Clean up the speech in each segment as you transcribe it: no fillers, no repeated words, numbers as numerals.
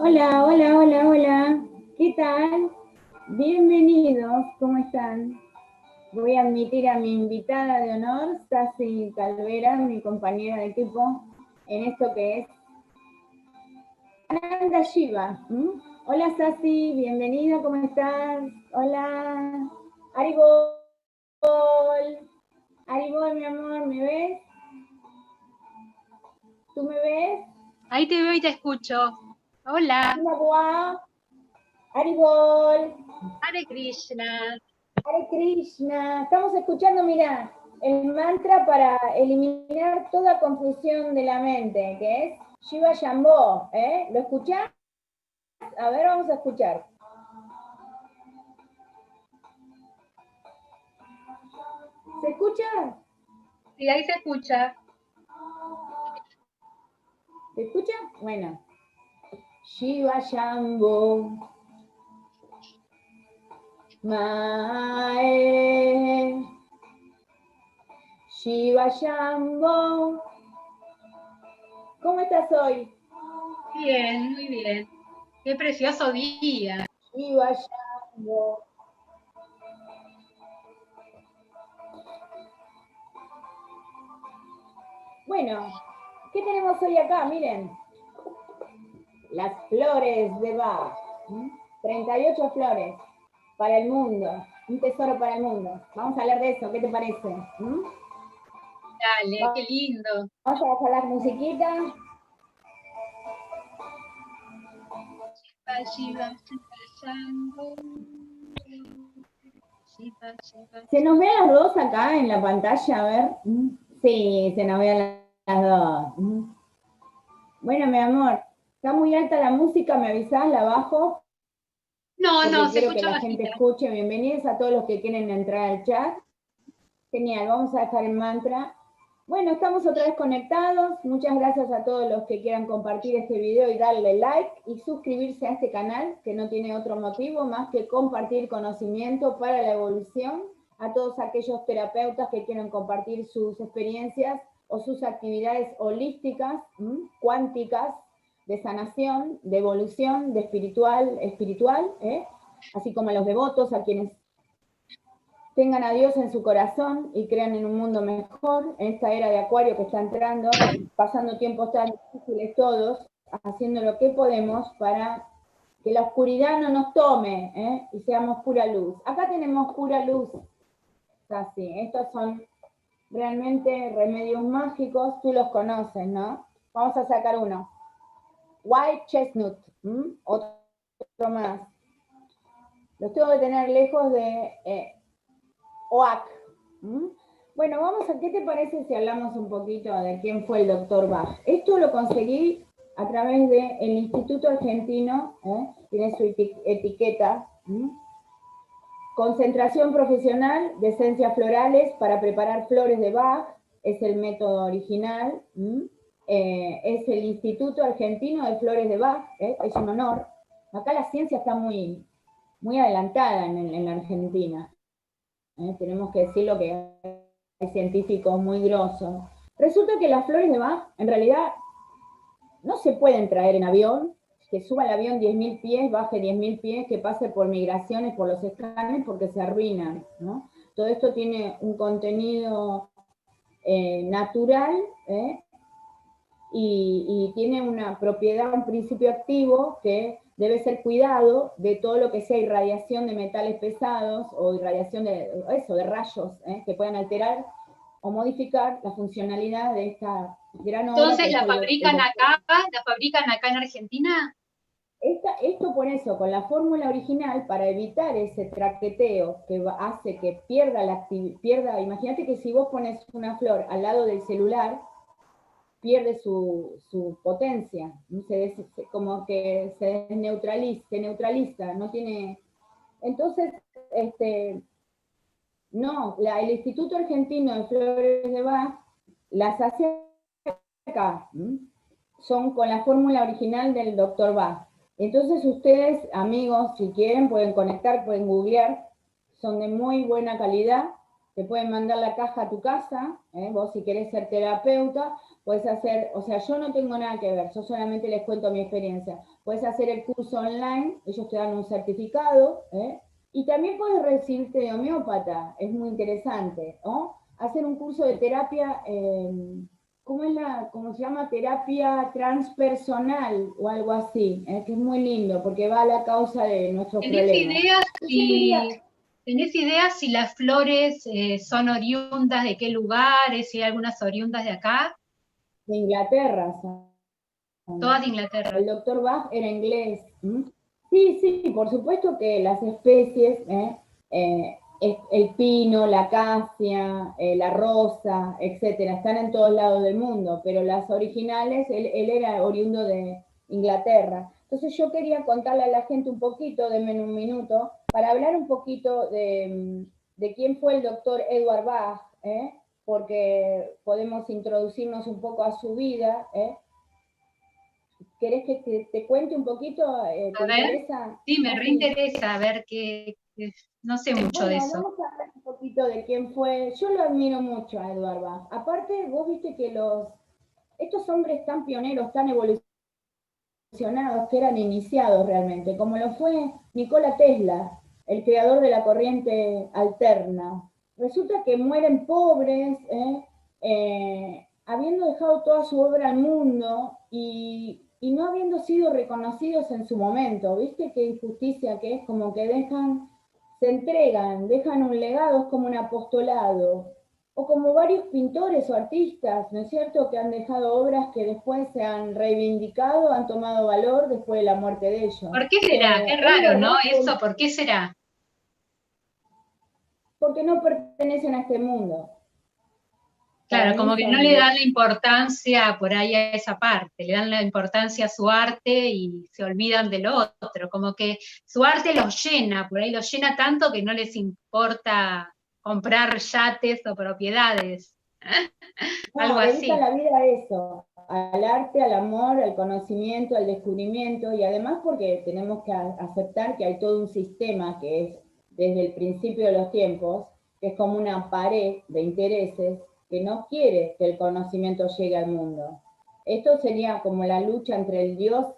Hola, hola, hola, hola. ¿Qué tal? Bienvenidos, ¿cómo están? Voy a admitir a mi invitada de honor, Sasi Calvera, mi compañera de equipo, en esto que es Ananda Shiva. Hola Sasi, bienvenida, ¿cómo estás? Hola. Aribol, Aribol, mi amor, ¿me ves? ¿Tú me ves? Ahí te veo y te escucho. Hola. Hola, Aribol. Hare Krishna. Hare Krishna. Estamos escuchando, mira, el mantra para eliminar toda confusión de la mente, que es Shiva Shambho. ¿Lo escuchás? A ver, vamos a escuchar. ¿Se escucha? Sí, ahí se escucha. ¿Se escucha? Bueno. Shiva Shambho. Mae. Shiva Shambho. ¿Cómo estás hoy? Bien, muy bien. Qué precioso día. Shiva Shambho. Bueno, ¿qué tenemos hoy acá? Miren, las flores de Bach. 38 flores para el mundo, un tesoro para el mundo. Vamos a hablar de eso, ¿qué te parece? Dale, qué lindo. Vamos a bajar la musiquita. Shiva, Shiva, Shiva, Shambho. Shiva, Shiva, ¿Se nos Shiva. ven las dos acá en la pantalla? A ver. Sí, se nos ven las dos. Bueno, mi amor, está muy alta la música, me avisás, la bajo, No, porque se quiero que escucha la gente bajita. escuche. Bienvenidos a todos los que quieren entrar al chat. Genial, vamos a dejar el mantra. Bueno, estamos otra vez conectados. Muchas gracias a todos los que quieran compartir este video y darle like y suscribirse a este canal, que no tiene otro motivo más que compartir conocimiento para la evolución. A todos aquellos terapeutas que quieran compartir sus experiencias o sus actividades holísticas, cuánticas, de sanación, de evolución, de espiritual, así como a los devotos, a quienes tengan a Dios en su corazón y crean en un mundo mejor, en esta era de Acuario que está entrando, pasando tiempos tan difíciles todos, haciendo lo que podemos para que la oscuridad no nos tome, y seamos pura luz. Acá tenemos pura luz, así. Estos son realmente remedios mágicos, tú los conoces, ¿no? Vamos a sacar uno. White Chestnut, otro más. Los tengo que tener lejos de OAC. Bueno, vamos a, ¿qué te parece si hablamos un poquito de quién fue el doctor Bach? Esto lo conseguí a través del Instituto Argentino, tiene su etiqueta, concentración profesional de esencias florales para preparar flores de Bach, es el método original, es el Instituto Argentino de Flores de Bach, es un honor. Acá la ciencia está muy, muy adelantada en la Argentina. Tenemos que decirlo que hay científicos muy grosos. Resulta que las flores de Bach, en realidad, no se pueden traer en avión, que suba el avión 10.000 pies, baje 10.000 pies, que pase por migraciones, por los escáneres, porque se arruinan, ¿no? Todo esto tiene un contenido natural, y tiene una propiedad, un principio activo que debe ser cuidado de todo lo que sea irradiación de metales pesados o irradiación de rayos, que puedan alterar o modificar la funcionalidad de esta gran obra Entonces, que es el doctor. la fabrican acá en Argentina. Esto por eso, con la fórmula original, para evitar ese traqueteo que hace que pierda imagínate que si vos pones una flor al lado del celular, pierde su potencia, como que se neutraliza, no tiene. Entonces, no, el Instituto Argentino de Flores de Bach las hace acá, son con la fórmula original del doctor Bach. Entonces ustedes, amigos, si quieren, pueden conectar, pueden googlear, son de muy buena calidad, te pueden mandar la caja a tu casa, vos si querés ser terapeuta, puedes hacer, o sea, yo no tengo nada que ver, yo solamente les cuento mi experiencia. Puedes hacer el curso online, ellos te dan un certificado, y también puedes recibirte de homeópata, es muy interesante, ¿no? Hacer un curso de terapia, ¿cómo se llama? Terapia transpersonal o algo así, que es muy lindo, porque va a la causa de nuestros ¿Tenés problemas. ideas Yo quería, si, ¿tenés ideas si las flores son oriundas de qué lugares, si hay algunas oriundas de acá? de Inglaterra, Todas de Inglaterra. el doctor Bach era inglés. Sí, sí, por supuesto que las especies, el pino, la acacia, la rosa, etcétera, están en todos lados del mundo, pero las originales, él era oriundo de Inglaterra. Entonces yo quería contarle a la gente un poquito, denme un minuto, para hablar un poquito de quién fue el doctor Edward Bach, porque podemos introducirnos un poco a su vida. ¿Querés que te cuente un poquito? ¿Te A ver, interesa? sí, me Más o menos. reinteresa a ver no sé mucho de Bueno, eso. vamos a hablar un poquito de quién fue. Yo lo admiro mucho a Edward Bach. Aparte, vos viste que estos hombres tan pioneros, tan evolucionados, que eran iniciados realmente, como lo fue Nikola Tesla, el creador de la corriente alterna. Resulta que mueren pobres, habiendo dejado toda su obra al mundo y no habiendo sido reconocidos en su momento. ¿Viste qué injusticia que es? Como que se entregan, dejan un legado, es como un apostolado. O como varios pintores o artistas, ¿no es cierto?, que han dejado obras que después se han reivindicado, han tomado valor después de la muerte de ellos. ¿Por qué será? Es raro, Edward ¿no? Bach, Eso, ¿por qué será? porque no pertenecen a este mundo. Para Claro, mí como que no son le dan la importancia por ahí a esa parte, le dan la importancia a su arte y se olvidan del otro, como que su arte los llena, por ahí los llena tanto que no les importa comprar yates o propiedades, algo No, dedican así. la vida a eso, al arte, al amor, al conocimiento, al descubrimiento, y además porque tenemos que aceptar que hay todo un sistema que es desde el principio de los tiempos, que es como una pared de intereses que no quiere que el conocimiento llegue al mundo. Esto sería como la lucha entre Dios,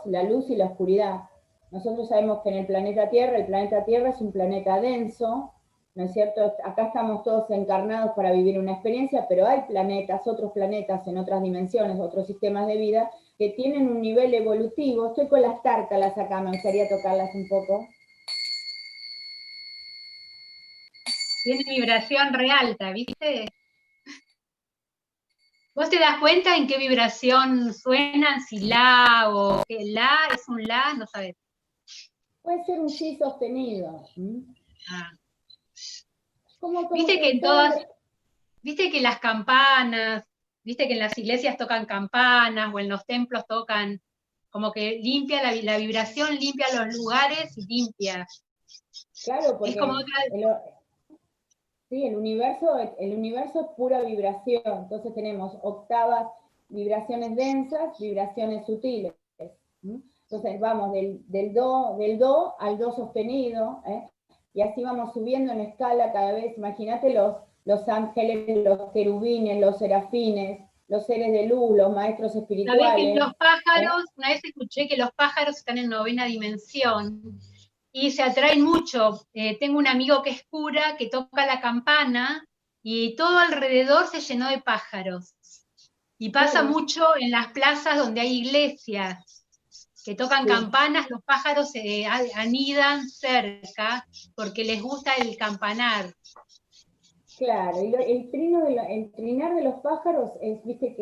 la luz y la oscuridad. Nosotros sabemos que en el planeta Tierra es un planeta denso, ¿no es cierto? Acá estamos todos encarnados para vivir una experiencia, pero hay planetas, otros planetas en otras dimensiones, otros sistemas de vida que tienen un nivel evolutivo. Estoy con las tártalas acá, me gustaría tocarlas un poco. Tiene vibración re alta, ¿viste? ¿Vos te das cuenta en qué vibración suenan? Si la o que la es un la, no sabes. Puede ser un sí sostenido. Ah. Como Viste que que en están... todas, viste que las campanas, viste que en las iglesias tocan campanas o en los templos tocan, como que limpia la vibración, limpia los lugares y limpia. Claro, Es como porque otra, sí, el universo es pura vibración. Entonces tenemos octavas, vibraciones densas, vibraciones sutiles. Entonces vamos del do al do sostenido, y así vamos subiendo en escala cada vez. Imagínate los ángeles, los querubines, los serafines, los seres de luz, los maestros sabés que espirituales. los pájaros, una vez escuché que los pájaros están en novena dimensión y se atraen mucho. Tengo un amigo que es cura, que toca la campana y todo alrededor se llenó de pájaros. Y pasa Claro, mucho en las plazas donde hay iglesias, que tocan sí. campanas, los pájaros se anidan cerca porque les gusta el campanar. Claro, y el trinar de los pájaros es, viste,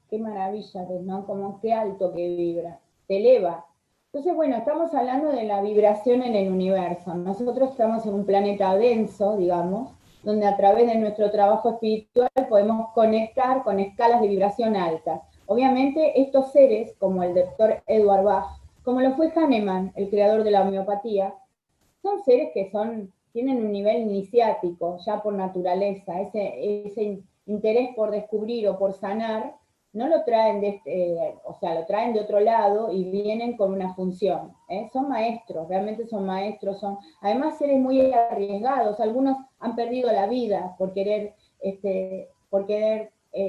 qué maravilla, ¿no? Como qué alto que vibra, te eleva. Entonces, bueno, estamos hablando de la vibración en el universo. Nosotros estamos en un planeta denso, digamos, donde a través de nuestro trabajo espiritual podemos conectar con escalas de vibración altas. Obviamente, estos seres, como el doctor Edward Bach, como lo fue Hahnemann, el creador de la homeopatía, son seres que tienen un nivel iniciático ya por naturaleza, ese interés por descubrir o por sanar, no lo traen o sea, lo traen de otro lado y vienen con una función. Son maestros, realmente son maestros, son además seres muy arriesgados. Algunos han perdido la vida por querer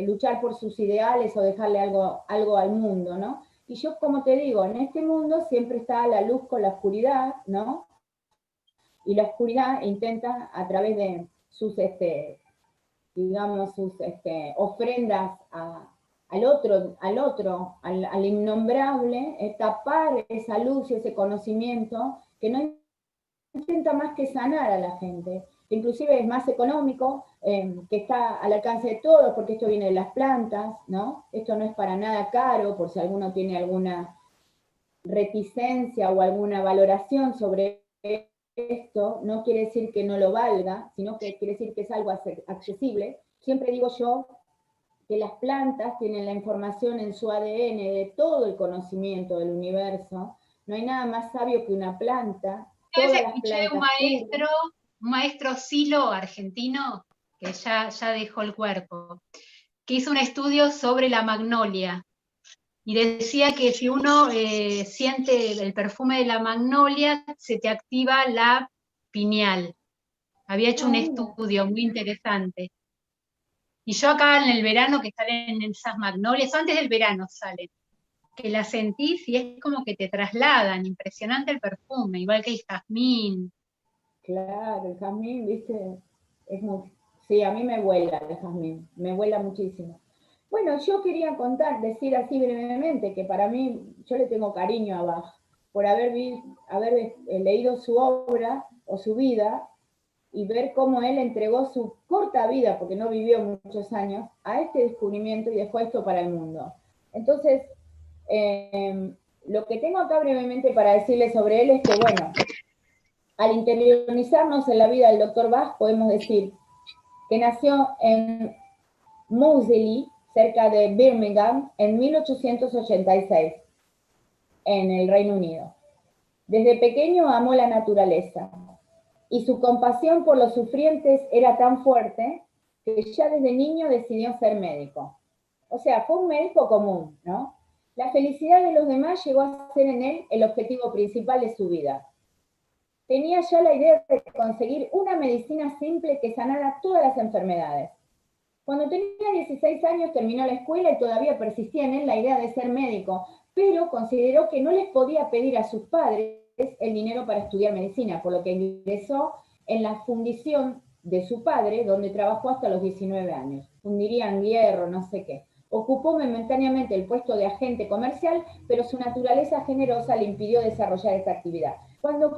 luchar por sus ideales o dejarle algo al mundo, ¿no? Y yo, como te digo, en este mundo siempre está la luz con la oscuridad, ¿no? Y la oscuridad intenta a través de sus, digamos, sus ofrendas al innombrable, tapar esa luz y ese conocimiento que no intenta más que sanar a la gente. Inclusive es más económico, que está al alcance de todos, porque esto viene de las plantas, ¿no? Esto no es para nada caro, por si alguno tiene alguna reticencia o alguna valoración sobre esto, no quiere decir que no lo valga, sino que quiere decir que es algo accesible. Siempre digo yo que las plantas tienen la información en su ADN de todo el conocimiento del universo. No hay nada más sabio que una planta. Una vez Todas las escuché plantas un maestro silo argentino, que ya dejó el cuerpo, que hizo un estudio sobre la magnolia, y decía que si uno siente el perfume de la magnolia, se te activa la pineal. Había hecho un estudio muy interesante. Y yo acá en el verano, que salen esas magnolias, antes del verano salen, que las sentís y es como que te trasladan, impresionante el perfume, igual que el jazmín. Claro, el jazmín, viste, es muy... Sí, a mí me vuela el jazmín, me vuela muchísimo. Bueno, yo quería decir así brevemente, que para mí, yo le tengo cariño a Bach, por haber leído su obra o su vida, y ver cómo él entregó su corta vida, porque no vivió muchos años, a este descubrimiento y dejó esto para el mundo. Entonces, lo que tengo acá brevemente para decirles sobre él es que, bueno, al interiorizarnos en la vida del doctor Bach, podemos decir que nació en Moseley, cerca de Birmingham, en 1886, en el Reino Unido. Desde pequeño amó la naturaleza y su compasión por los sufrientes era tan fuerte que ya desde niño decidió ser médico. O sea, fue un médico común, ¿no? La felicidad de los demás llegó a ser en él el objetivo principal de su vida. Tenía ya la idea de conseguir una medicina simple que sanara todas las enfermedades. Cuando tenía 16 años terminó la escuela y todavía persistía en él la idea de ser médico, pero consideró que no les podía pedir a sus padres el dinero para estudiar medicina, por lo que ingresó en la fundición de su padre, donde trabajó hasta los 19 años. Fundirían hierro, no sé qué. Ocupó momentáneamente el puesto de agente comercial, pero su naturaleza generosa le impidió desarrollar esta actividad. Cuando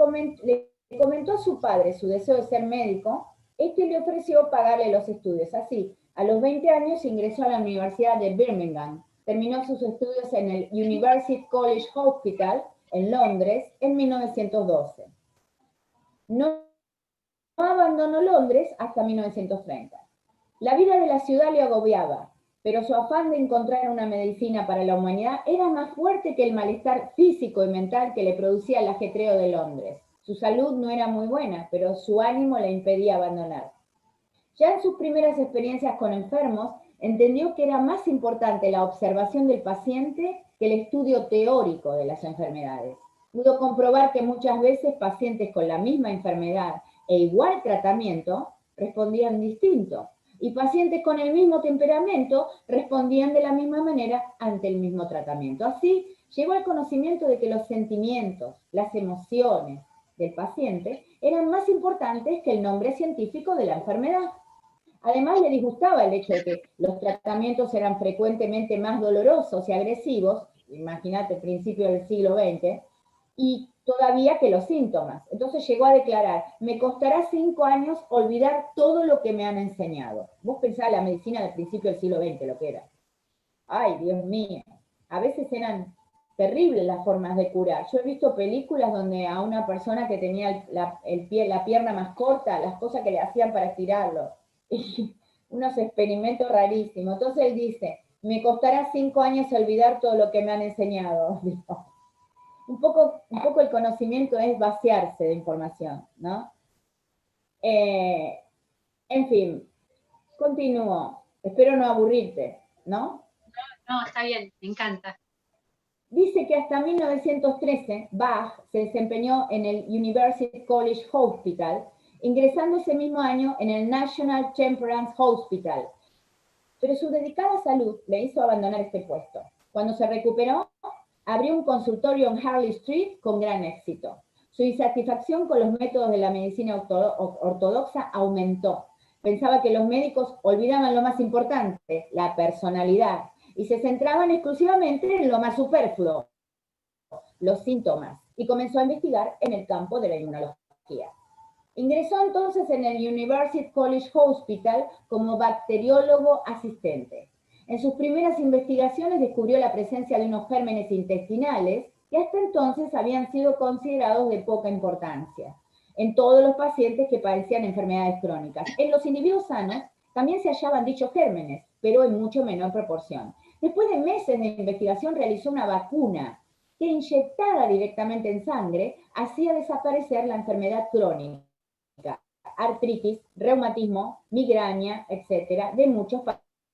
le comentó a su padre su deseo de ser médico, este le ofreció pagarle los estudios. Así, a los 20 años ingresó a la Universidad de Birmingham. Terminó sus estudios en el University College Hospital en Londres en 1912. No abandonó Londres hasta 1930. La vida de la ciudad le agobiaba, pero su afán de encontrar una medicina para la humanidad era más fuerte que el malestar físico y mental que le producía el ajetreo de Londres. Su salud no era muy buena, pero su ánimo le impedía abandonar. Ya en sus primeras experiencias con enfermos, entendió que era más importante la observación del paciente que el estudio teórico de las enfermedades. Pudo comprobar que muchas veces pacientes con la misma enfermedad e igual tratamiento respondían distinto, y pacientes con el mismo temperamento respondían de la misma manera ante el mismo tratamiento. Así, llegó al conocimiento de que los sentimientos, las emociones del paciente eran más importantes que el nombre científico de la enfermedad. Además, le disgustaba el hecho de que los tratamientos eran frecuentemente más dolorosos y agresivos, imagínate, principio del siglo XX, y todavía que los síntomas. Entonces llegó a declarar, me costará 5 años olvidar todo lo que me han enseñado. Vos pensás la medicina del principio del siglo XX, lo que era. Ay, Dios mío. A veces eran terribles las formas de curar. Yo he visto películas donde a una persona que tenía la pierna más corta, las cosas que le hacían para estirarlo. Y unos experimentos rarísimos. Entonces él dice, me costará 5 años olvidar todo lo que me han enseñado. Un poco el conocimiento es vaciarse de información, ¿no? En fin, continúo. Espero no aburrirte, ¿no? No, está bien, me encanta. Dice que hasta 1913 Bach se desempeñó en el University College Hospital, ingresando ese mismo año en el National Temperance Hospital, pero su dedicada salud le hizo abandonar este puesto. Cuando se recuperó, abrió un consultorio en Harley Street con gran éxito. Su insatisfacción con los métodos de la medicina ortodoxa aumentó. Pensaba que los médicos olvidaban lo más importante, la personalidad, y se centraban exclusivamente en lo más superfluo, los síntomas, y comenzó a investigar en el campo de la inmunología. Ingresó entonces en el University College Hospital como bacteriólogo asistente. En sus primeras investigaciones descubrió la presencia de unos gérmenes intestinales que hasta entonces habían sido considerados de poca importancia en todos los pacientes que padecían enfermedades crónicas. En los individuos sanos también se hallaban dichos gérmenes, pero en mucho menor proporción. Después de meses de investigación realizó una vacuna que, inyectada directamente en sangre, hacía desaparecer la enfermedad crónica, artritis, reumatismo, migraña, etcétera, de muchos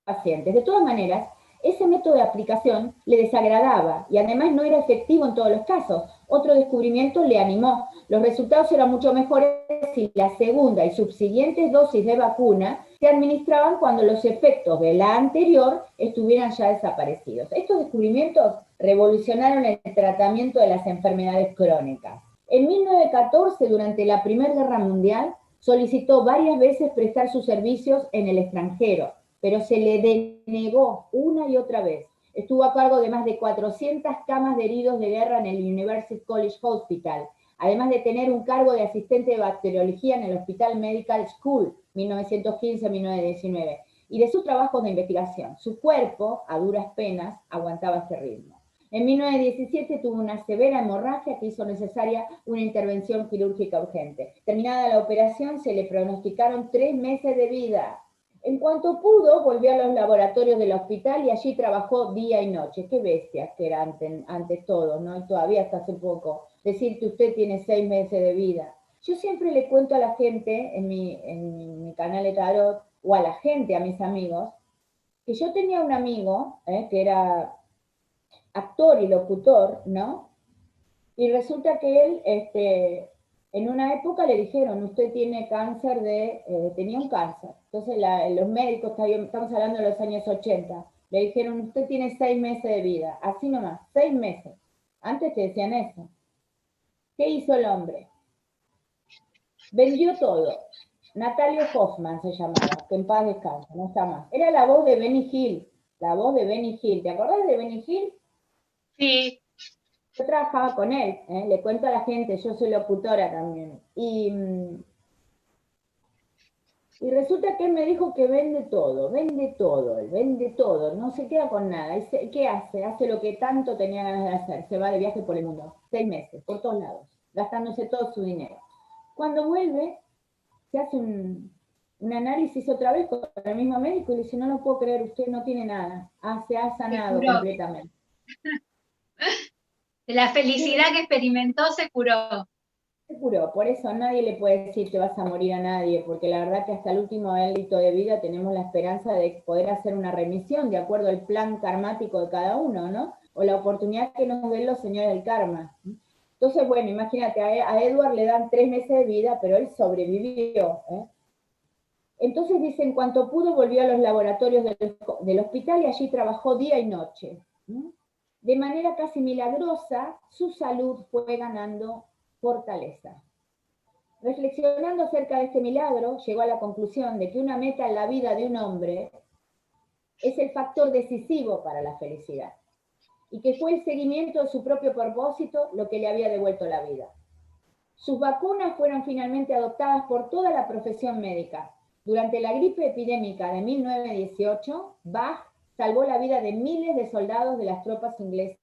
pacientes. De todas maneras, ese método de aplicación le desagradaba y además no era efectivo en todos los casos. Otro descubrimiento le animó. Los resultados eran mucho mejores si la segunda y subsiguientes dosis de vacuna se administraban cuando los efectos de la anterior estuvieran ya desaparecidos. Estos descubrimientos revolucionaron el tratamiento de las enfermedades crónicas. En 1914, durante la Primera Guerra Mundial, solicitó varias veces prestar sus servicios en el extranjero, pero se le denegó una y otra vez. Estuvo a cargo de más de 400 camas de heridos de guerra en el University College Hospital, además de tener un cargo de asistente de bacteriología en el Hospital Medical School, 1915-1919, y de sus trabajos de investigación. Su cuerpo, a duras penas, aguantaba este ritmo. En 1917 tuvo una severa hemorragia que hizo necesaria una intervención quirúrgica urgente. Terminada la operación, se le pronosticaron 3 meses de vida. En cuanto pudo, volvió a los laboratorios del hospital y allí trabajó día y noche. Qué bestias que eran ante todo, ¿no? Y todavía hasta hace poco. Decir que usted tiene 6 meses de vida. Yo siempre le cuento a la gente en mi canal de tarot, o a la gente, a mis amigos, que yo tenía un amigo que era actor y locutor, ¿no? Y resulta que él, en una época le dijeron, usted tiene cáncer tenía un cáncer. Entonces los médicos, estamos hablando de los años 80, le dijeron, usted tiene 6 meses de vida, así nomás, 6 meses. Antes te decían eso. ¿Qué hizo el hombre? Vendió todo. Natalio Hoffman se llamaba, que en paz descansa, no está más. Era la voz de Benny Hill, la voz de Benny Hill. ¿Te acordás de Benny Hill? Sí. Yo trabajaba con él, le cuento a la gente, yo soy locutora también. Y resulta que él me dijo que vende todo, él vende todo, no se queda con nada. ¿Qué hace? Hace lo que tanto tenía ganas de hacer, se va de viaje por el mundo, 6 meses, por todos lados, gastándose todo su dinero. Cuando vuelve, se hace un análisis otra vez con el mismo médico y le dice, no lo puedo creer, usted no tiene nada, se ha sanado completamente. De la felicidad que experimentó se curó. Se curó, por eso nadie le puede decir te vas a morir a nadie, porque la verdad que hasta el último hálito de vida tenemos la esperanza de poder hacer una remisión de acuerdo al plan karmático de cada uno, ¿no? O la oportunidad que nos den los señores del karma. Entonces, bueno, imagínate, a Edward le dan 3 meses de vida, pero él sobrevivió. Entonces dice, en cuanto pudo, volvió a los laboratorios del hospital y allí trabajó día y noche. De manera casi milagrosa, su salud fue ganando fortaleza. Reflexionando acerca de este milagro, llegó a la conclusión de que una meta en la vida de un hombre es el factor decisivo para la felicidad y que fue el seguimiento de su propio propósito lo que le había devuelto la vida. Sus vacunas fueron finalmente adoptadas por toda la profesión médica. Durante la gripe epidémica de 1918, Bach salvó la vida de miles de soldados de las tropas inglesas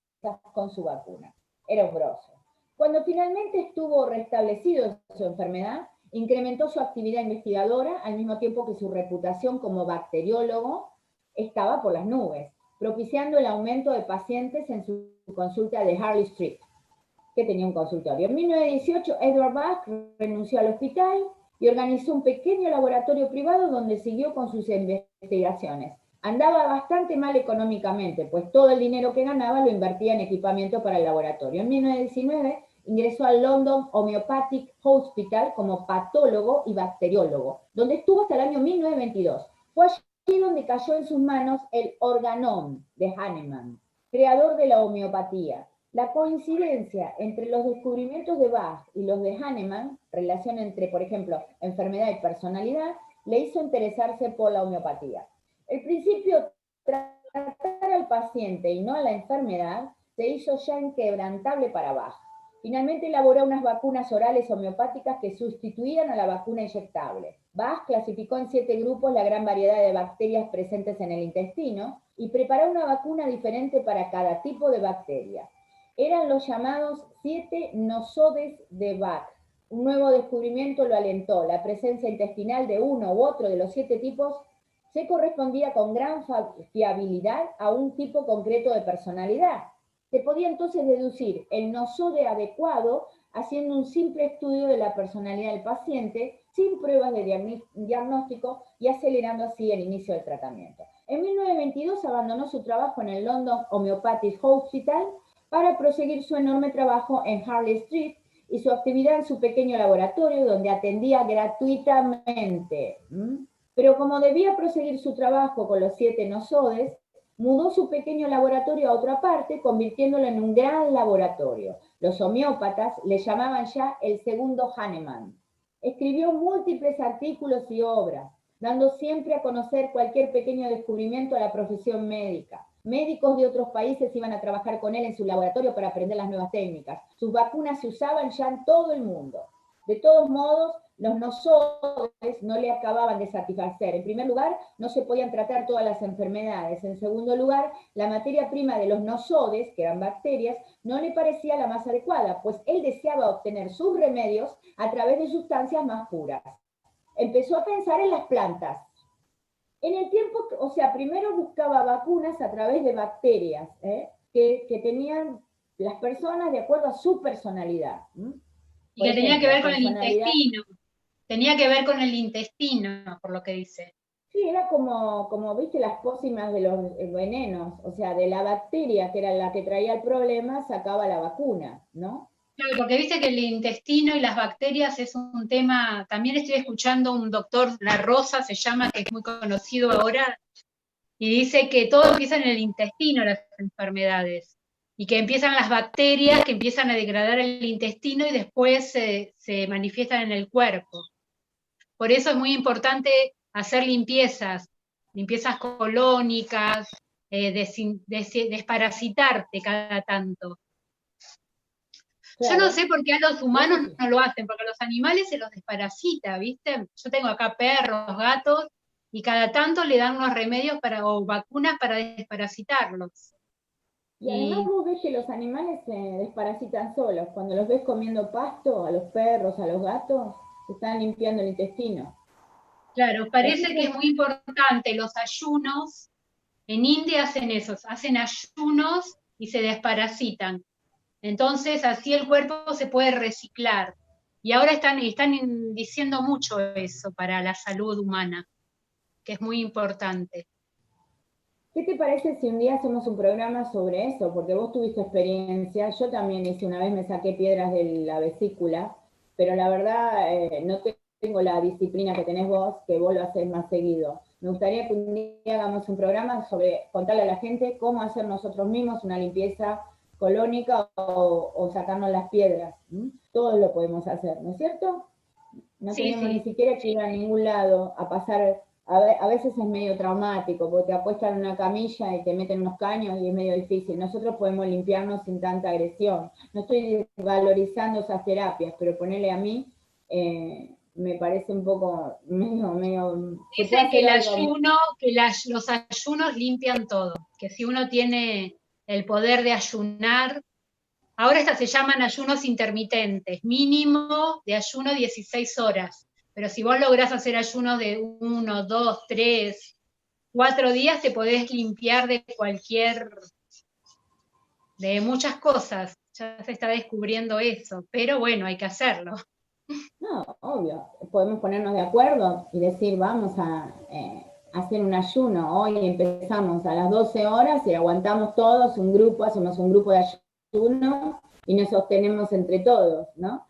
con su vacuna. Era un grosso. Cuando finalmente estuvo restablecido su enfermedad, incrementó su actividad investigadora al mismo tiempo que su reputación como bacteriólogo estaba por las nubes, propiciando el aumento de pacientes en su consulta de Harley Street, que tenía un consultorio. En 1918, Edward Bach renunció al hospital y organizó un pequeño laboratorio privado donde siguió con sus investigaciones. andaba bastante mal económicamente, pues todo el dinero que ganaba lo invertía en equipamiento para el laboratorio. En 1919 ingresó al London Homeopathic Hospital como patólogo y bacteriólogo, donde estuvo hasta el año 1922. Fue allí donde cayó en sus manos el organón de Hahnemann, creador de la homeopatía. La coincidencia entre los descubrimientos de Bach y los de Hahnemann, relación entre, por ejemplo, enfermedad y personalidad, le hizo interesarse por la homeopatía. El principio tratar al paciente y no a la enfermedad se hizo ya inquebrantable para Bach. Finalmente elaboró unas vacunas orales homeopáticas que sustituían a la vacuna inyectable. Bach clasificó en 7 grupos la gran variedad de bacterias presentes en el intestino y preparó una vacuna diferente para cada tipo de bacteria. Eran los llamados 7 nosodes de Bach. Un nuevo descubrimiento lo alentó. La presencia intestinal de uno u otro de los 7 tipos se correspondía con gran fiabilidad a un tipo concreto de personalidad. Se podía entonces deducir el nosode adecuado haciendo un simple estudio de la personalidad del paciente, sin pruebas de diagnóstico y acelerando así el inicio del tratamiento. En 1922 abandonó su trabajo en el London Homeopathic Hospital para proseguir su enorme trabajo en Harley Street y su actividad en su pequeño laboratorio donde atendía gratuitamente. Pero como debía proseguir su trabajo con los 7 nosodes, mudó su pequeño laboratorio a otra parte, convirtiéndolo en un gran laboratorio. Los homeópatas le llamaban ya el segundo Hahnemann. Escribió múltiples artículos y obras, dando siempre a conocer cualquier pequeño descubrimiento a la profesión médica. Médicos de otros países iban a trabajar con él en su laboratorio para aprender las nuevas técnicas. Sus vacunas se usaban ya en todo el mundo. De todos modos, los nosodes no le acababan de satisfacer. En primer lugar, no se podían tratar todas las enfermedades. En segundo lugar, la materia prima de los nosodes, que eran bacterias, no le parecía la más adecuada, pues él deseaba obtener sus remedios a través de sustancias más puras. Empezó a pensar en las plantas. En el tiempo, o sea, primero buscaba vacunas a través de bacterias, que tenían las personas de acuerdo a su personalidad. Y que tenía que ver con el intestino. Tenía que ver con el intestino, por lo que dice. Sí, era como viste, las pócimas de los venenos, o sea, de la bacteria, que era la que traía el problema, sacaba la vacuna, ¿no? Claro, porque viste que el intestino y las bacterias es un tema, también estoy escuchando un doctor, La Rosa se llama, que es muy conocido ahora, y dice que todo empieza en el intestino, las enfermedades, y que empiezan las bacterias que empiezan a degradar el intestino y después se manifiestan en el cuerpo. Por eso es muy importante hacer limpiezas colónicas, desparasitarte cada tanto. Claro. Yo no sé por qué a los humanos no lo hacen, porque a los animales se los desparasita, ¿viste? Yo tengo acá perros, gatos, y cada tanto le dan unos remedios o vacunas para desparasitarlos. Y además vos ves que los animales se desparasitan solos. Cuando los ves comiendo pasto, a los perros, a los gatos, se están limpiando el intestino. Claro, parece que es muy importante los ayunos. En India hacen eso, hacen ayunos y se desparasitan. Entonces así el cuerpo se puede reciclar. Y ahora están diciendo mucho eso para la salud humana, que es muy importante. ¿Qué te parece si un día hacemos un programa sobre eso? Porque vos tuviste experiencia, yo también hice una vez, me saqué piedras de la vesícula, pero la verdad no tengo la disciplina que tenés vos, que vos lo hacés más seguido. Me gustaría que un día hagamos un programa sobre contarle a la gente cómo hacer nosotros mismos una limpieza colónica o sacarnos las piedras. Todos lo podemos hacer, ¿no es cierto? No tenemos ni siquiera que ir a ningún lado a pasar. A veces es medio traumático, porque te apuestan en una camilla y te meten unos caños y es medio difícil. Nosotros podemos limpiarnos sin tanta agresión. No estoy valorizando esas terapias, pero ponerle a mí, me parece un poco medio... Dicen que el ayuno, los ayunos limpian todo, que si uno tiene el poder de ayunar, ahora se llaman ayunos intermitentes, mínimo de ayuno 16 horas. Pero si vos lográs hacer ayunos de 1, 2, 3, 4 días, te podés limpiar de muchas cosas. Ya se está descubriendo eso, pero bueno, hay que hacerlo. No, obvio. Podemos ponernos de acuerdo y decir, vamos a hacer un ayuno. Hoy empezamos a las 12 horas y aguantamos todos un grupo, hacemos un grupo de ayuno y nos sostenemos entre todos, ¿no?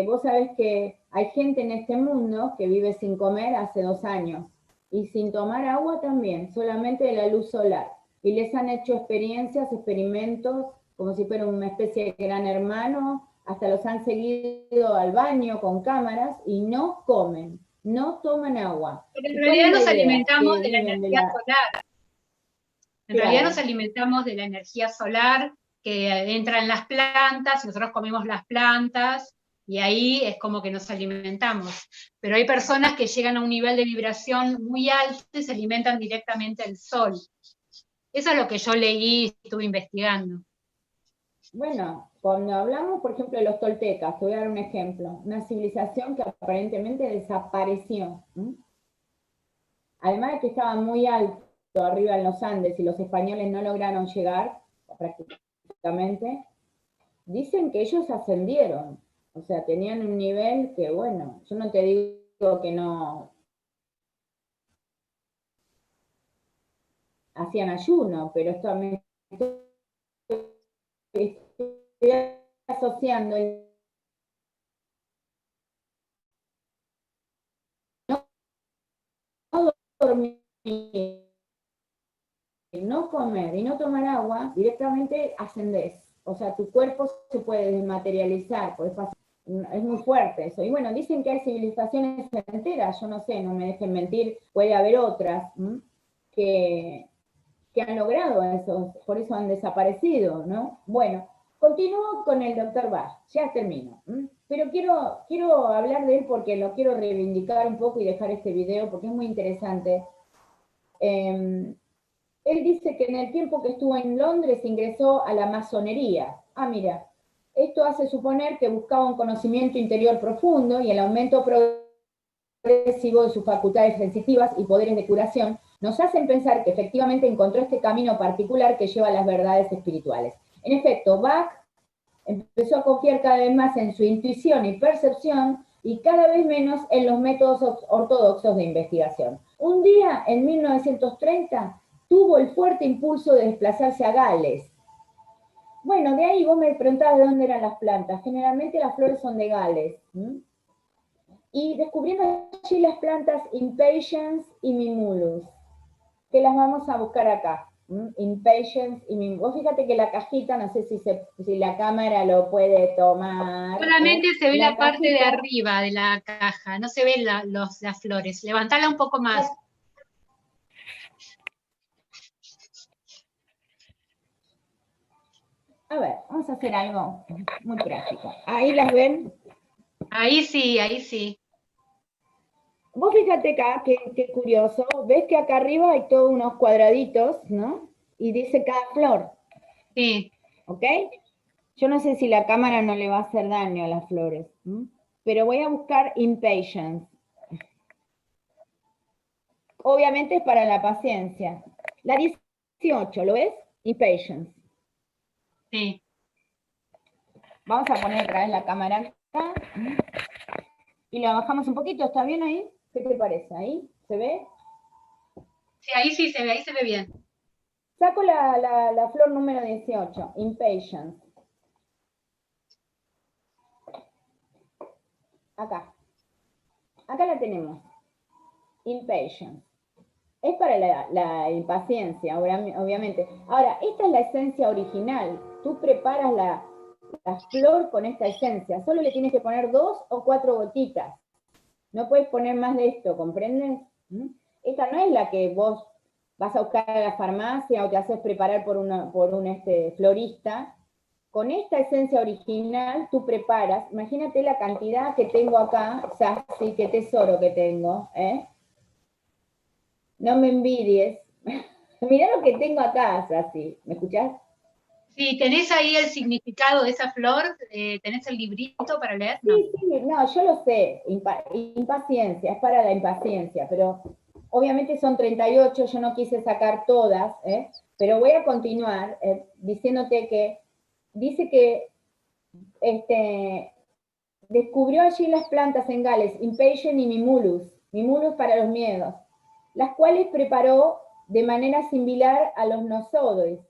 Vos sabés que hay gente en este mundo que vive sin comer hace 2 años y sin tomar agua también, solamente de la luz solar. Y les han hecho experiencias, experimentos, como si fuera una especie de gran hermano, hasta los han seguido al baño con cámaras y no comen, no toman agua. Pero en ¿Y cuál realidad es la nos idea? alimentamos Que de la viven de energía la... solar. En realidad nos Claro, alimentamos de la energía solar que entra en las plantas, y nosotros comemos las plantas, y ahí es como que nos alimentamos. Pero hay personas que llegan a un nivel de vibración muy alto y se alimentan directamente del sol. Eso es lo que yo leí y estuve investigando. bueno, cuando hablamos, por ejemplo, de los toltecas, te voy a dar un ejemplo, una civilización que aparentemente desapareció. Además de que estaba muy alto arriba en los Andes y los españoles no lograron llegar prácticamente, dicen que ellos ascendieron, o sea, tenían un nivel que, bueno, yo no te digo que no hacían ayuno, pero esto me estoy asociando el no dormir, no comer y no tomar agua, directamente ascendés. O sea, tu cuerpo se puede desmaterializar, es muy fuerte eso. Y bueno, dicen que hay civilizaciones enteras, yo no sé, no me dejen mentir, puede haber otras que, que han logrado eso, por eso han desaparecido, ¿no? Bueno, continúo con el doctor Bach, ya termino. Pero quiero hablar de él porque lo quiero reivindicar un poco y dejar este video porque es muy interesante. Él dice que en el tiempo que estuvo en Londres ingresó a la masonería. Ah, mira, esto hace suponer que buscaba un conocimiento interior profundo y el aumento progresivo de sus facultades sensitivas y poderes de curación nos hacen pensar que efectivamente encontró este camino particular que lleva a las verdades espirituales. En efecto, Bach empezó a confiar cada vez más en su intuición y percepción y cada vez menos en los métodos ortodoxos de investigación. Un día, en 1930, tuvo el fuerte impulso de desplazarse a Gales. Bueno, de ahí vos me preguntabas de dónde eran las plantas. Generalmente las flores son de Gales. Y descubriendo allí las plantas Impatiens y Mimulus, que las vamos a buscar acá. Impatiens y Mimulus. Vos fíjate que la cajita, no sé si la cámara lo puede tomar. Solamente se ve La la parte de cajita, arriba de la caja, no se ven las flores. Levantala un poco más. a ver, vamos a hacer algo muy práctico. Ahí las ven. Ahí sí, ahí sí. Vos fíjate acá, qué curioso, ves que acá arriba hay todos unos cuadraditos, ¿no? Y dice cada flor, Sí. ¿ok? Yo no sé si la cámara no le va a hacer daño a las flores, pero voy a buscar impatience. Obviamente es para la paciencia. La 18, ¿lo ves? Impatience. Sí. Vamos a poner otra vez la cámara acá. Y la bajamos un poquito, ¿está bien ahí? ¿Qué te parece? ¿Ahí? ¿Se ve? Sí, ahí sí se ve, ahí se ve bien. Saco la flor número 18, impatience. Acá. Acá la tenemos. Impatience. Es para la impaciencia, obviamente. Ahora, esta es la esencia original. Tú preparas la flor con esta esencia. Solo le tienes que poner 2 o 4 gotitas. No puedes poner más de esto, ¿comprendes? Esta no es la que vos vas a buscar a la farmacia o te haces preparar por un florista. Con esta esencia original tú preparas, imagínate la cantidad que tengo acá, o sea, sí, qué tesoro que tengo, No me envidies. Mirá lo que tengo acá, Sassy. ¿Me escuchás? Sí, ¿tenés ahí el significado de esa flor? ¿Tenés el librito para leer? No. Sí, sí, no, yo lo sé. Impaciencia, es para la impaciencia, pero obviamente son 38, yo no quise sacar todas, pero voy a continuar diciéndote que dice que descubrió allí las plantas en Gales, Impatient y Mimulus. Mimulus para los miedos. las cuales preparó de manera similar a los nosodis,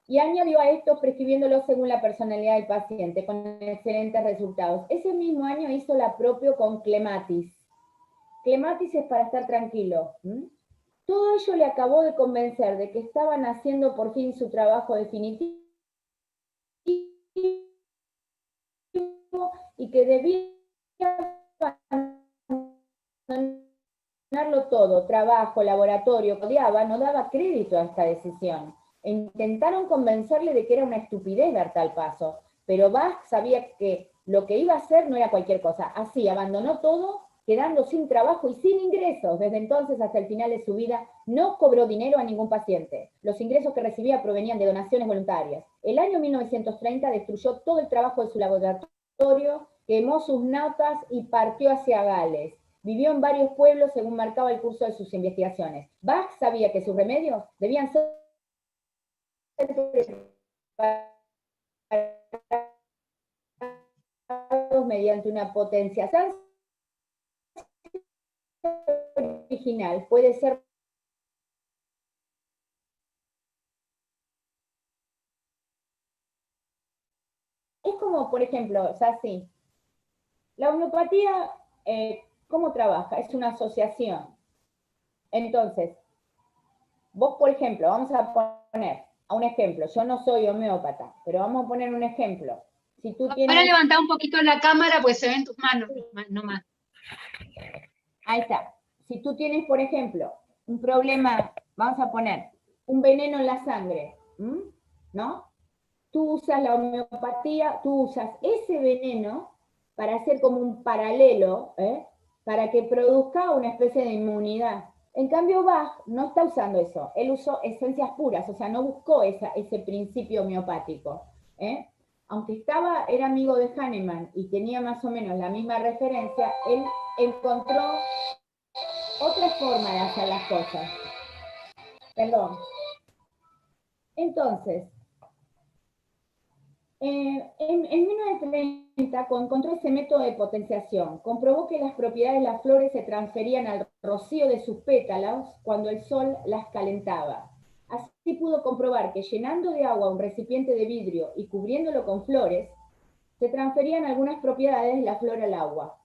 y añadió a estos prescribiéndolos según la personalidad del paciente, con excelentes resultados. Ese mismo año hizo la propio con Clematis. Clematis es para estar tranquilo. Todo ello le acabó de convencer de que estaban haciendo por fin su trabajo definitivo y que debía abandonarlo todo, trabajo, laboratorio, odiaba, no daba crédito a esta decisión. E intentaron convencerle de que era una estupidez dar tal paso, pero Bach sabía que lo que iba a hacer no era cualquier cosa. Así abandonó todo, quedando sin trabajo y sin ingresos. Desde entonces hasta el final de su vida no cobró dinero a ningún paciente. Los ingresos que recibía provenían de donaciones voluntarias. El año 1930 destruyó todo el trabajo de su laboratorio, quemó sus notas y partió hacia Gales. Vivió en varios pueblos según marcaba el curso de sus investigaciones. Bach sabía que sus remedios debían ser mediante una potenciación original. Puede ser es como, por ejemplo, Sassi, la homeopatía, ¿cómo trabaja? Es una asociación. Entonces, vos, por ejemplo, vamos a poner a un ejemplo, yo no soy homeópata, pero vamos a poner un ejemplo. Si tú tienes... Ahora levantá un poquito la cámara, pues se ven tus manos, no más. Ahí está. Si tú tienes, por ejemplo, un problema, vamos a poner, un veneno en la sangre, ¿no? Tú usas la homeopatía, tú usas ese veneno para hacer como un paralelo, para que produzca una especie de inmunidad. En cambio, Bach no está usando eso. Él usó esencias puras, o sea, no buscó ese principio homeopático. Aunque era amigo de Hahnemann y tenía más o menos la misma referencia, él encontró otra forma de hacer las cosas. Perdón. Entonces, en 1930 encontró ese método de potenciación. Comprobó que las propiedades de las flores se transferían al rocío de sus pétalos cuando el sol las calentaba. Así pudo comprobar que llenando de agua un recipiente de vidrio y cubriéndolo con flores, se transferían algunas propiedades de la flor al agua.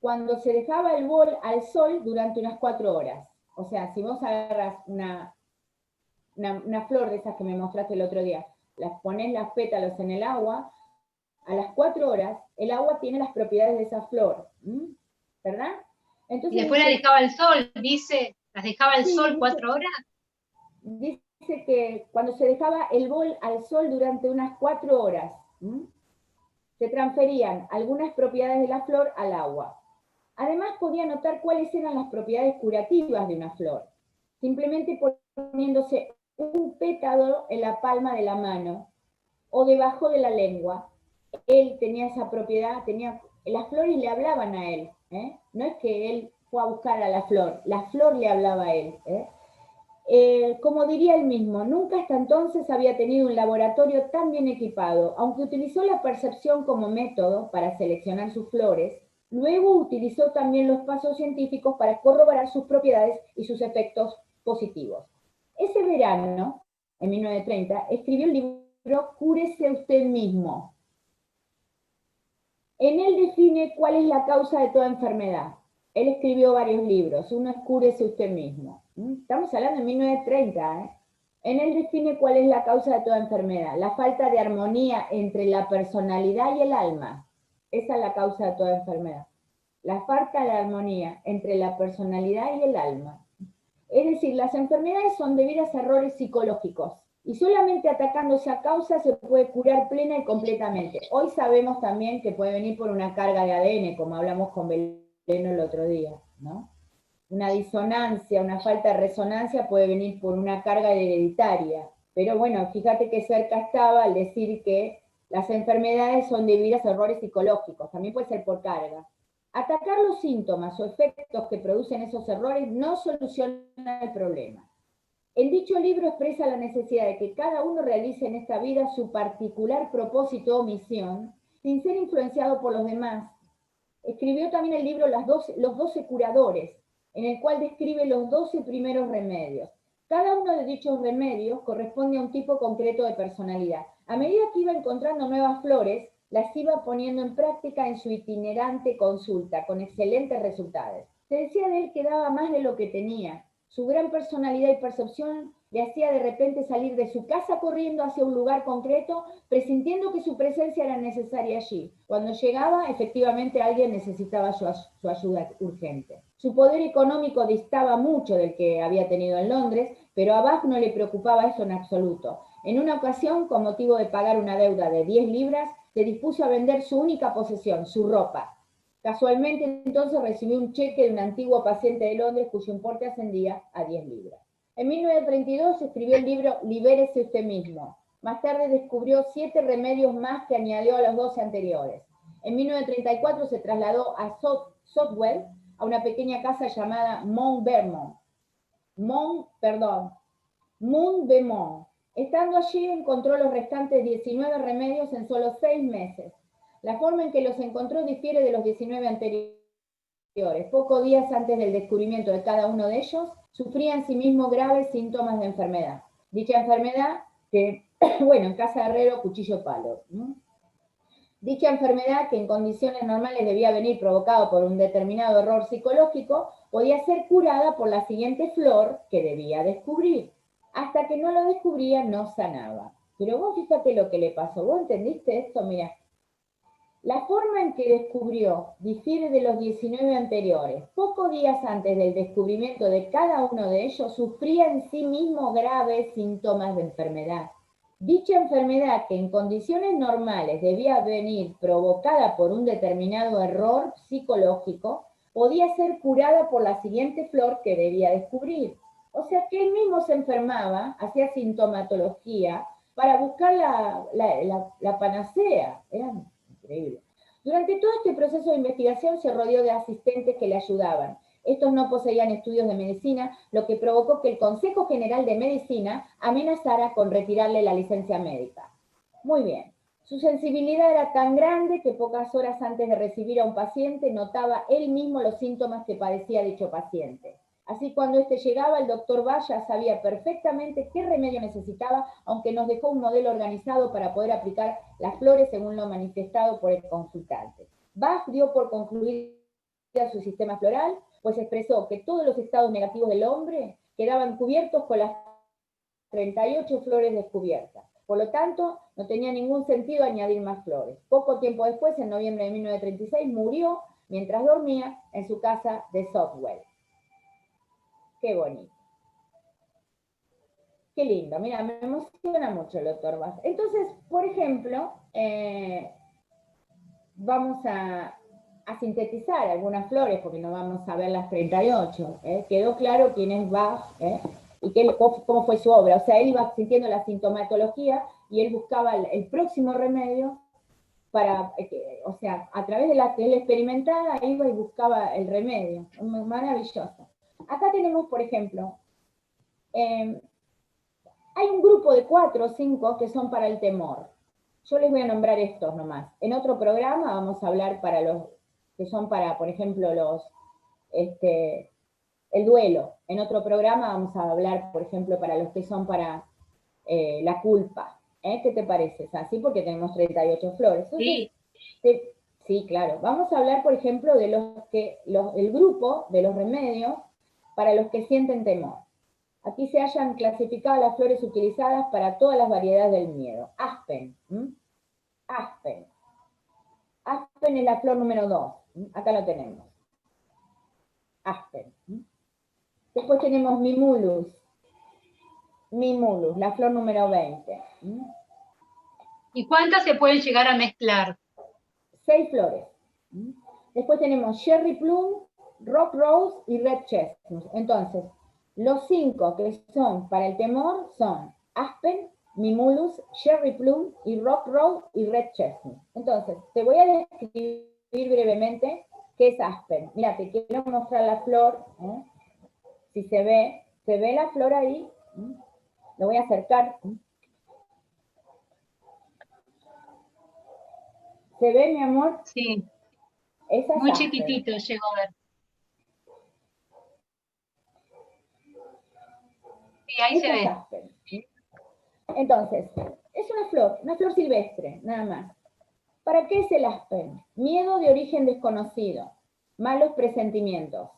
Cuando se dejaba el bol al sol durante unas 4 horas. O sea, si vos agarras una flor de esas que me mostraste el otro día, las pones los pétalos en el agua, a las 4 horas el agua tiene las propiedades de esa flor, ¿verdad? Entonces, y después la dejaba al sol, dice, las dejaba al sol 4 horas. Dice que cuando se dejaba el bol al sol durante unas 4 horas, se transferían algunas propiedades de la flor al agua. Además podía notar cuáles eran las propiedades curativas de una flor, simplemente poniéndose un pétalo en la palma de la mano o debajo de la lengua. Él tenía esa propiedad, las flores le hablaban a él, no es que él fue a buscar a la flor le hablaba a él. Como diría él mismo, nunca hasta entonces había tenido un laboratorio tan bien equipado. Aunque utilizó la percepción como método para seleccionar sus flores, luego utilizó también los pasos científicos para corroborar sus propiedades y sus efectos positivos. Ese verano, en 1930, escribió el libro Cúrese usted mismo. En él define cuál es la causa de toda enfermedad. Él escribió varios libros, uno es Cúrese usted mismo. Estamos hablando de 1930, En él define cuál es la causa de toda enfermedad, la falta de armonía entre la personalidad y el alma. Esa es la causa de toda enfermedad. La falta de armonía entre la personalidad y el alma. Es decir, las enfermedades son debidas a errores psicológicos. Y solamente atacando esa causa se puede curar plena y completamente. Hoy sabemos también que puede venir por una carga de ADN, como hablamos con Belén el otro día, ¿no? Una disonancia, una falta de resonancia puede venir por una carga hereditaria. Pero bueno, fíjate que cerca estaba al decir que las enfermedades son debidas a errores psicológicos, también puede ser por carga. Atacar los síntomas o efectos que producen esos errores no soluciona el problema. En dicho libro expresa la necesidad de que cada uno realice en esta vida su particular propósito o misión, sin ser influenciado por los demás. Escribió también el libro Los 12 curadores, en el cual describe los 12 primeros remedios. Cada uno de dichos remedios corresponde a un tipo concreto de personalidad. A medida que iba encontrando nuevas flores, las iba poniendo en práctica en su itinerante consulta, con excelentes resultados. Se decía de él que daba más de lo que tenía. Su gran personalidad y percepción le hacía de repente salir de su casa corriendo hacia un lugar concreto, presintiendo que su presencia era necesaria allí. Cuando llegaba, efectivamente alguien necesitaba su ayuda urgente. Su poder económico distaba mucho del que había tenido en Londres, pero a Bach no le preocupaba eso en absoluto. En una ocasión, con motivo de pagar una deuda de 10 libras, se dispuso a vender su única posesión, su ropa. Casualmente entonces recibió un cheque de un antiguo paciente de Londres cuyo importe ascendía a 10 libras. En 1932 escribió el libro Libérese usted mismo. Más tarde descubrió 7 remedios más que añadió a los 12 anteriores. En 1934 se trasladó a Southwell, a una pequeña casa llamada Mount Vermont. Mount Vermont. Estando allí encontró los restantes 19 remedios en solo 6 meses. La forma en que los encontró difiere de los 19 anteriores. Pocos días antes del descubrimiento de cada uno de ellos, sufría en sí mismo graves síntomas de enfermedad. Dicha enfermedad, que, bueno, en casa de herrero, cuchillo palo, ¿no? Dicha enfermedad, que en condiciones normales debía venir provocado por un determinado error psicológico, podía ser curada por la siguiente flor que debía descubrir. Hasta que no lo descubría, no sanaba. Pero vos fíjate lo que le pasó. ¿Vos entendiste esto? Mira, la forma en que descubrió difiere de los 19 anteriores. Pocos días antes del descubrimiento de cada uno de ellos, sufría en sí mismo graves síntomas de enfermedad. Dicha enfermedad, que en condiciones normales debía venir provocada por un determinado error psicológico, podía ser curada por la siguiente flor que debía descubrir. O sea que él mismo se enfermaba, hacía sintomatología, para buscar la panacea. Era increíble. Durante todo este proceso de investigación se rodeó de asistentes que le ayudaban. Estos no poseían estudios de medicina, lo que provocó que el Consejo General de Medicina amenazara con retirarle la licencia médica. Muy bien. Su sensibilidad era tan grande que pocas horas antes de recibir a un paciente notaba él mismo los síntomas que padecía dicho paciente. Así cuando éste llegaba, el doctor Valla sabía perfectamente qué remedio necesitaba, aunque nos dejó un modelo organizado para poder aplicar las flores según lo manifestado por el consultante. Bach dio por concluida su sistema floral, pues expresó que todos los estados negativos del hombre quedaban cubiertos con las 38 flores descubiertas. Por lo tanto, no tenía ningún sentido añadir más flores. Poco tiempo después, en noviembre de 1936, murió mientras dormía en su casa de Southwell. Qué bonito. Qué lindo. Mira, me emociona mucho el doctor Bach. Entonces, por ejemplo, vamos a sintetizar algunas flores, porque no vamos a ver las 38. Quedó claro quién es Bach y cómo fue su obra. O sea, él iba sintiendo la sintomatología y él buscaba el próximo remedio para, o sea, a través de la que él experimentaba, iba y buscaba el remedio. Maravilloso. Acá tenemos, por ejemplo, hay un grupo de 4 o 5 que son para el temor. Yo les voy a nombrar estos nomás. En otro programa vamos a hablar para los que son para, por ejemplo, el duelo. En otro programa vamos a hablar, por ejemplo, para los que son para la culpa. ¿Qué te parece? Así porque tenemos 38 flores. Entonces, Sí. Sí, claro. Vamos a hablar, por ejemplo, de el grupo de los remedios para los que sienten temor. Aquí se hayan clasificado las flores utilizadas para todas las variedades del miedo. Aspen. Aspen. Aspen es la flor número 2. Acá lo tenemos. Aspen. Después tenemos Mimulus. Mimulus, la flor número 20. ¿Y cuántas se pueden llegar a mezclar? 6 flores. Después tenemos Cherry Plum, Rock Rose y Red Chestnut. Entonces, los 5 que son para el temor son Aspen, Mimulus, Cherry Plum y Rock Rose y Red Chestnut. Entonces, te voy a describir brevemente qué es Aspen. Mira, te quiero mostrar la flor. Si se ve la flor ahí. Lo voy a acercar. ¿Se ve, mi amor? Sí. Esa es Muy Aspen. chiquitito llegó a ver. ahí se Esta es ve. aspen. Entonces, es una flor silvestre, nada más. ¿Para qué es el aspen? Miedo de origen desconocido, malos presentimientos.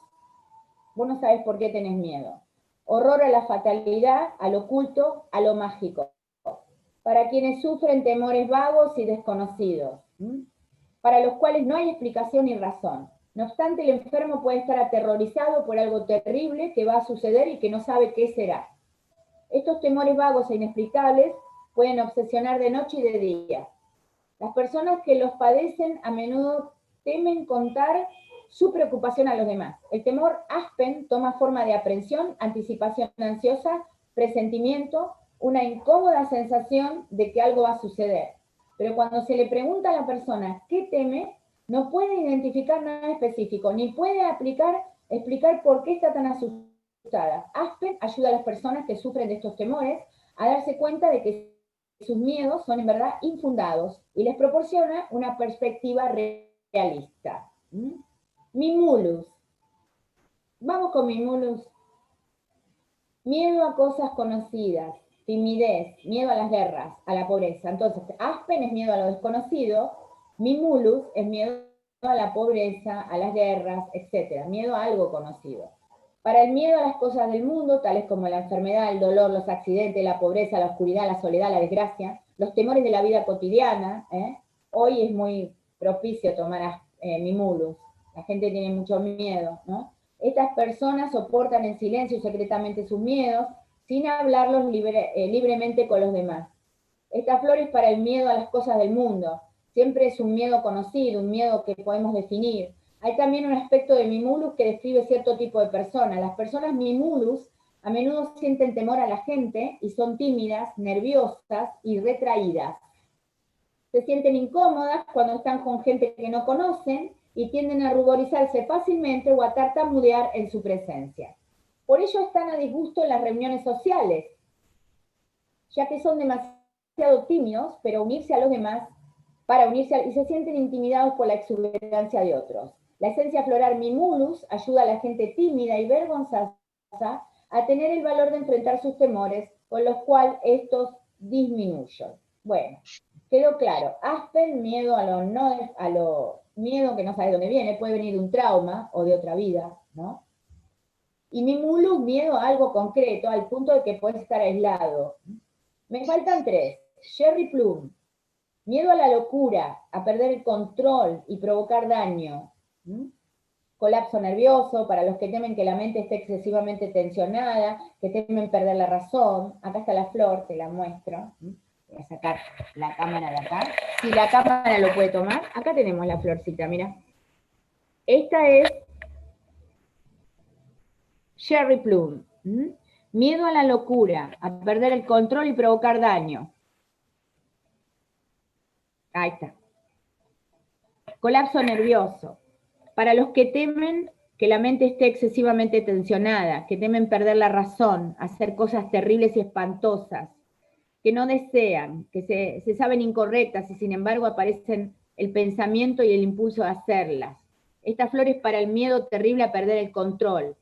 Vos no sabés por qué tenés miedo. Horror a la fatalidad, al oculto, a lo mágico. Para quienes sufren temores vagos y desconocidos, para los cuales no hay explicación ni razón. No obstante, el enfermo puede estar aterrorizado por algo terrible que va a suceder y que no sabe qué será. Estos temores vagos e inexplicables pueden obsesionar de noche y de día. Las personas que los padecen a menudo temen contar su preocupación a los demás. El temor aspen toma forma de aprensión, anticipación ansiosa, presentimiento, una incómoda sensación de que algo va a suceder. Pero cuando se le pregunta a la persona qué teme, no puede identificar nada específico, ni puede explicar por qué está tan asustada. Aspen ayuda a las personas que sufren de estos temores a darse cuenta de que sus miedos son en verdad infundados y les proporciona una perspectiva realista. Mimulus. Vamos con Mimulus. Miedo a cosas conocidas, timidez, miedo a las guerras, a la pobreza. Entonces, aspen es miedo a lo desconocido, Mimulus es miedo a la pobreza, a las guerras, etc. Miedo a algo conocido. Para el miedo a las cosas del mundo, tales como la enfermedad, el dolor, los accidentes, la pobreza, la oscuridad, la soledad, la desgracia, los temores de la vida cotidiana, hoy es muy propicio tomar Mimulus. La gente tiene mucho miedo, ¿no? Estas personas soportan en silencio y secretamente sus miedos, sin hablarlos libremente con los demás. Esta flor es para el miedo a las cosas del mundo. Siempre es un miedo conocido, un miedo que podemos definir. Hay también un aspecto de Mimulus que describe cierto tipo de personas. Las personas Mimulus a menudo sienten temor a la gente y son tímidas, nerviosas y retraídas. Se sienten incómodas cuando están con gente que no conocen y tienden a ruborizarse fácilmente o a tartamudear en su presencia. Por ello están a disgusto en las reuniones sociales, ya que son demasiado tímidos para unirse a los demás, y se sienten intimidados por la exuberancia de otros. La esencia floral Mimulus ayuda a la gente tímida y vergonzosa a tener el valor de enfrentar sus temores, con los cuales estos disminuyen. Bueno, quedó claro. Aspen, miedo a lo miedo que no sabe dónde viene, puede venir de un trauma o de otra vida, ¿no? Y Mimulus, miedo a algo concreto, al punto de que puedes estar aislado. Me faltan 3. Cherry Plum, miedo a la locura, a perder el control y provocar daño. Colapso nervioso, para los que temen que la mente esté excesivamente tensionada, que temen perder la razón. Acá está la flor, te la muestro. Voy a sacar la cámara de acá. Si la cámara lo puede tomar, acá tenemos la florcita, mira. Esta es Cherry Plum. Miedo a la locura, a perder el control y provocar daño. Ahí está. Colapso nervioso. Para los que temen que la mente esté excesivamente tensionada, que temen perder la razón, hacer cosas terribles y espantosas, que no desean, que se saben incorrectas y sin embargo aparecen el pensamiento y el impulso de hacerlas. Esta flor es para el miedo terrible a perder el control,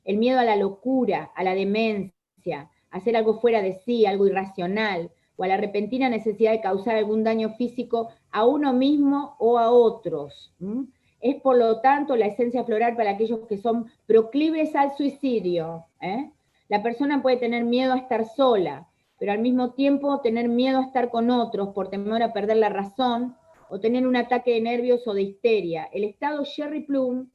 el miedo a la locura, a la demencia, a hacer algo fuera de sí, algo irracional, o a la repentina necesidad de causar algún daño físico a uno mismo o a otros. Es por lo tanto la esencia floral para aquellos que son proclives al suicidio. La persona puede tener miedo a estar sola, pero al mismo tiempo tener miedo a estar con otros por temor a perder la razón o tener un ataque de nervios o de histeria. El estado Cherry Plum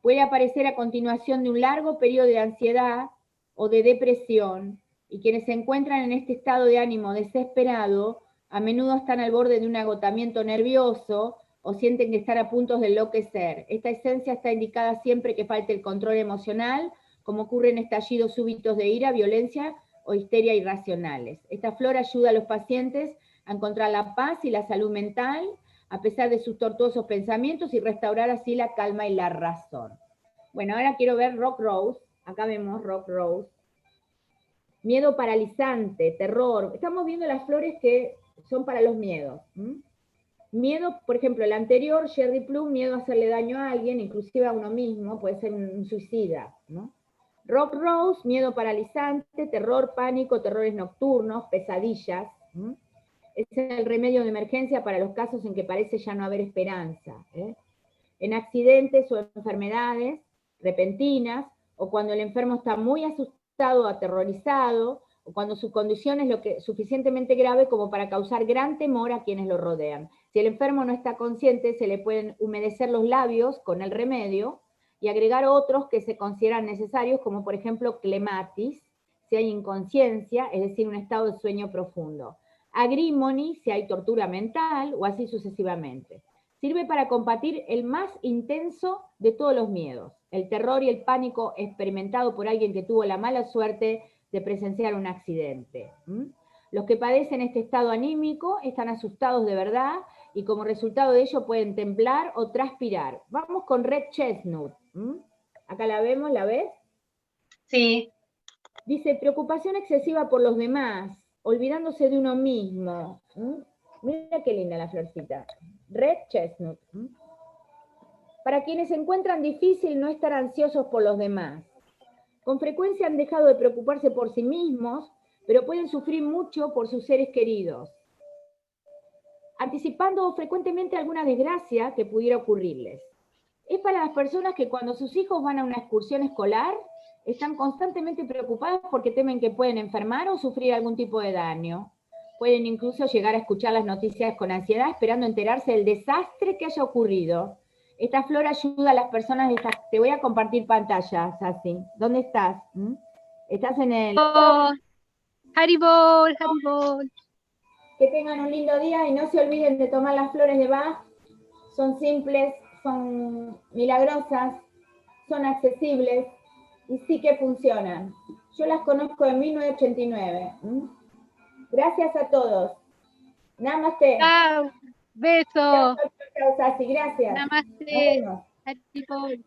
puede aparecer a continuación de un largo periodo de ansiedad o de depresión, y quienes se encuentran en este estado de ánimo desesperado a menudo están al borde de un agotamiento nervioso o sienten que están a punto de enloquecer. Esta esencia está indicada siempre que falte el control emocional, como ocurre en estallidos súbitos de ira, violencia o histeria irracionales. Esta flor ayuda a los pacientes a encontrar la paz y la salud mental a pesar de sus tortuosos pensamientos y restaurar así la calma y la razón. Bueno, ahora quiero ver Rock Rose. Acá vemos Rock Rose. Miedo paralizante, terror. Estamos viendo las flores que son para los miedos. Miedo, por ejemplo, el anterior, Cherry Plum, miedo a hacerle daño a alguien, inclusive a uno mismo, puede ser un suicida, ¿no? Rock Rose, miedo paralizante, terror, pánico, terrores nocturnos, pesadillas. Es el remedio de emergencia para los casos en que parece ya no haber esperanza. En accidentes o enfermedades repentinas, o cuando el enfermo está muy asustado o aterrorizado, o cuando su condición es suficientemente grave como para causar gran temor a quienes lo rodean. Si el enfermo no está consciente, se le pueden humedecer los labios con el remedio y agregar otros que se consideran necesarios, como por ejemplo clematis, si hay inconsciencia, es decir, un estado de sueño profundo. Agrimony, si hay tortura mental, o así sucesivamente. Sirve para combatir el más intenso de todos los miedos, el terror y el pánico experimentado por alguien que tuvo la mala suerte de presenciar un accidente. Los que padecen este estado anímico están asustados de verdad y como resultado de ello pueden temblar o transpirar. Vamos con Red Chestnut. Acá la vemos, ¿la ves? Sí. Dice, preocupación excesiva por los demás, olvidándose de uno mismo. Mira qué linda la florcita. Red Chestnut. Para quienes se encuentran difícil no estar ansiosos por los demás. Con frecuencia han dejado de preocuparse por sí mismos, pero pueden sufrir mucho por sus seres queridos, anticipando frecuentemente alguna desgracia que pudiera ocurrirles. Es para las personas que cuando sus hijos van a una excursión escolar, están constantemente preocupadas porque temen que pueden enfermar o sufrir algún tipo de daño. Pueden incluso llegar a escuchar las noticias con ansiedad, esperando enterarse del desastre que haya ocurrido. Esta flor ayuda a las personas de estas... Te voy a compartir pantalla, Sassy. ¿Dónde estás? ¿Estás en el...? Oh, Haribol, Haribol. Que tengan un lindo día y no se olviden de tomar las flores de Bach. Son simples, son milagrosas, son accesibles y sí que funcionan. Yo las conozco en 1989. Gracias a todos. Namaste. Chao, beso. Chao, Sassy, gracias. Namaste. Nos vemos. Haribol.